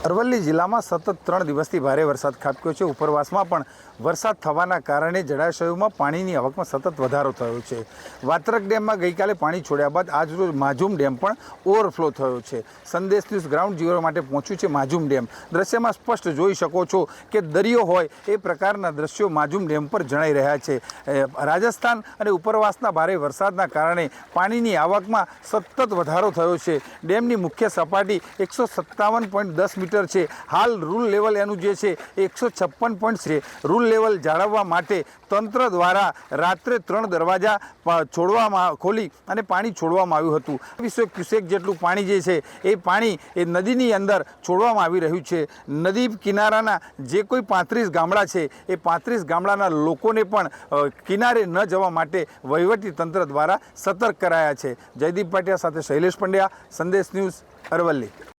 અરવલ્લી જિલ્લામાં સતત 3 દિવસથી ભારે વરસાદ ખાબક્યો છે। ઉપરવાસમાં પણ વરસાદ થવાના કારણે જળાશયોમાં પાણીની આવકમાં સતત વધારો થયો છે। વાત્રક ડેમમાં ગઈકાલે પાણી છોડ્યા બાદ આજરોજ માઝૂમ ડેમ પણ ઓવરફ્લો થયો છે। સંદેશ ન્યૂઝ ગ્રાઉન્ડ ઝીરો માટે પહોંચ્યું છે માઝૂમ ડેમ। દ્રશ્યમાં સ્પષ્ટ જોઈ શકો છો કે દરિયો હોય એ પ્રકારના દ્રશ્યો માઝૂમ ડેમ પર જણાઈ રહ્યા છે। રાજસ્થાન અને ઉપરવાસના ભારે વરસાદના કારણે પાણીની આવકમાં સતત વધારો થયો છે। ડેમની મુખ્ય સપાટી 157.10 મીટર છે। હાલ રૂલ લેવલ એનું જે છે 156 પોઈન્ટ છે। રૂલ લેવલ જાળવવા માટે તંત્ર દ્વારા રાત્રે 3 દરવાજા ખોલી અને પાણી છોડવામાં આવ્યું હતું। 20 ક્યુસેક જેટલું પાણી જે છે એ પાણી એ નદીની અંદર છોડવામાં આવી રહ્યું છે। નદી કિનારાના જે કોઈ 35 ગામડા છે એ 35 ગામડાના લોકોને પણ કિનારે ન જવા માટે વહીવટી તંત્ર દ્વારા સતર્ક કરાયા છે। જયદીપ પાટિયા સાથે શૈલેષ પંડ્યા, સંદેશ ન્યૂઝ, અરવલ્લી।